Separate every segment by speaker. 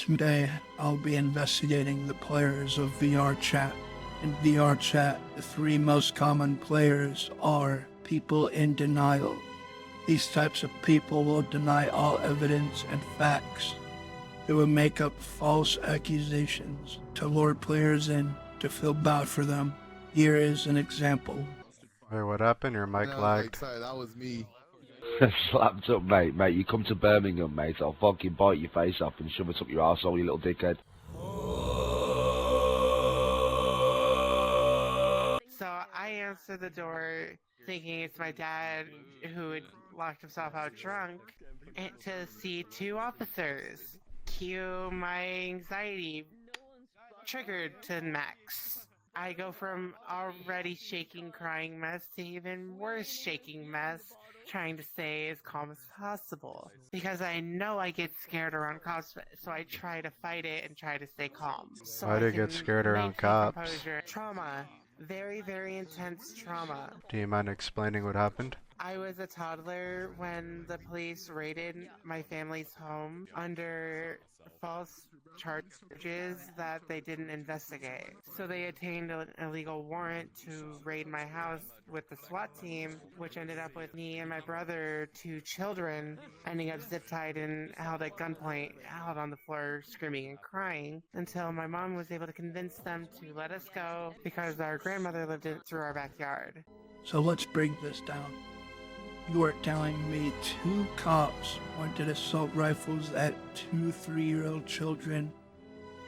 Speaker 1: Today, I'll be investigating the players of VRChat. In VRChat, the three most common players are people in denial. These types of people will deny all evidence and facts. They will make up false accusations to lure players in to feel bad for them. Here is an example.
Speaker 2: Wait, what happened? Your mic lagged.
Speaker 3: Sorry, that was me.
Speaker 4: Slapped up, mate. You come to Birmingham, mate, I'll fucking bite your face off and shove it up your arsehole, you little dickhead.
Speaker 5: So I answer the door thinking it's my dad who had locked himself out drunk and to see two officers. Cue my anxiety triggered to max. I go from already shaking, crying mess to even worse shaking mess, trying to stay as calm as possible. Because I know I get scared around cops, so I try to fight it and try to stay calm. So
Speaker 2: Why do you get scared around cops?
Speaker 5: Composure. Trauma. Very, very intense trauma.
Speaker 2: Do you mind explaining what happened?
Speaker 5: I was a toddler when the police raided my family's home under false charges that they didn't investigate. So they obtained an illegal warrant to raid my house with the SWAT team, which ended up with me and my brother, two children, ending up zip-tied and held at gunpoint, held on the floor screaming and crying, until my mom was able to convince them to let us go because our grandmother lived through our backyard.
Speaker 1: So let's break this down. You are telling me two cops pointed assault rifles at two 3-year-old children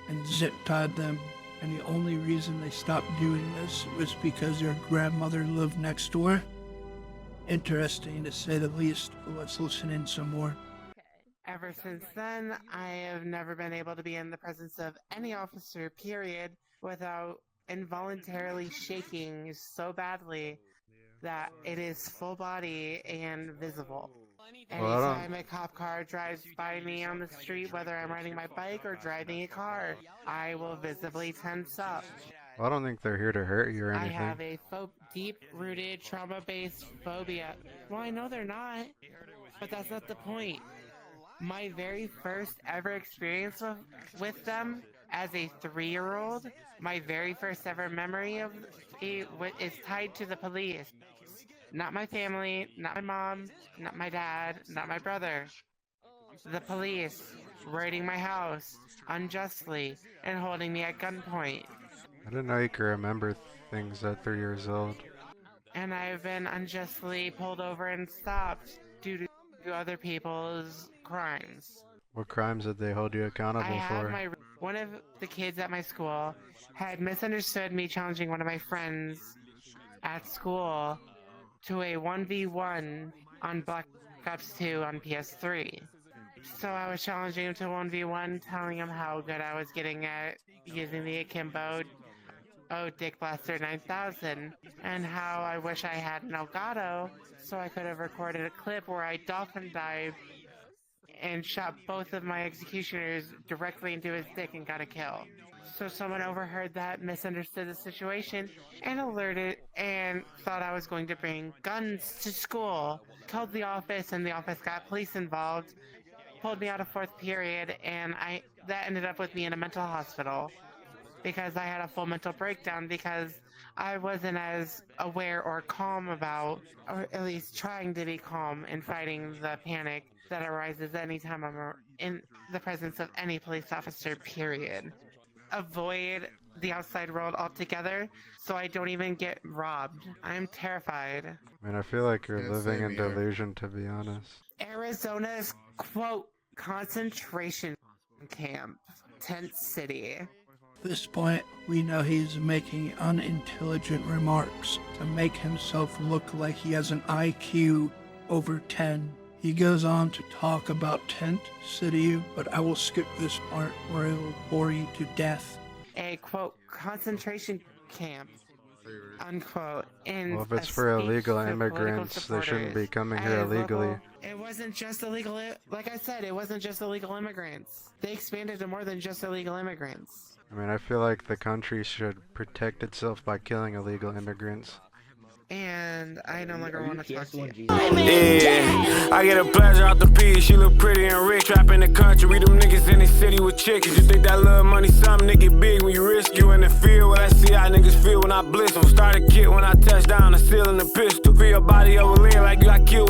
Speaker 1: and zip-tied them, and the only reason they stopped doing this was because your grandmother lived next door? Interesting to say the least, but let's listen in some more.
Speaker 5: Ever since then, I have never been able to be in the presence of any officer, period, without involuntarily shaking so badly that it is full body and visible. Anytime a cop car drives by me on the street, whether I'm riding my bike or driving a car, I will visibly tense up.
Speaker 2: Well, I don't think they're here to hurt you or anything.
Speaker 5: I have a deep-rooted trauma-based phobia. Well, I know they're not, but that's not the point. My very first ever experience with them as a 3-year-old, my very first ever memory of it is tied to the police. Not my family, not my mom, not my dad, not my brother. The police raiding my house unjustly and holding me at gunpoint.
Speaker 2: I didn't know you could remember things at 3 years old.
Speaker 5: And I've been unjustly pulled over and stopped due to other people's crimes.
Speaker 2: What crimes did they hold you accountable for?
Speaker 5: One of the kids at my school had misunderstood me challenging one of my friends at school to a 1v1 on Black Ops 2 on PS3. So I was challenging him to 1v1, telling him how good I was getting at using the akimbo, Dick Blaster 9000, and how I wish I had an Elgato so I could have recorded a clip where I dolphin dived and shot both of my executioners directly into his dick and got a kill. So someone overheard that, misunderstood the situation, and alerted and thought I was going to bring guns to school. Told the office, and the office got police involved, pulled me out of 4th period, and that ended up with me in a mental hospital because I had a full mental breakdown because I wasn't as aware or calm about, or at least trying to be calm in fighting the panic that arises anytime I'm in the presence of any police officer, period. Avoid the outside world altogether so I don't even get robbed. I'm terrified.
Speaker 2: I mean, I feel like you're living in delusion, to be honest.
Speaker 5: Arizona's, quote, concentration camp, tent city.
Speaker 1: At this point, we know he's making unintelligent remarks to make himself look like he has an IQ over 10. He goes on to talk about Tent City, but I will skip this part where it will bore you to death.
Speaker 5: A, quote, concentration camp, unquote.
Speaker 2: Well, if it's for illegal immigrants, they shouldn't be coming here illegally.
Speaker 5: It wasn't just illegal, like I said, it wasn't just illegal immigrants. They expanded to more than just illegal immigrants.
Speaker 2: I mean, I feel like the country should protect itself by killing illegal immigrants.
Speaker 5: And I no longer want to talk to you.
Speaker 6: Yeah.
Speaker 3: I get a pleasure out the P. She look pretty and rich. Rap in the country. We them niggas in the city with chickens. You think that little money something nigga big when you risk you in the field? Well, I see how niggas feel when I bliss. Don't start a kit when I touch down. The seal in the pistol. Feel your body over lean like you got killed.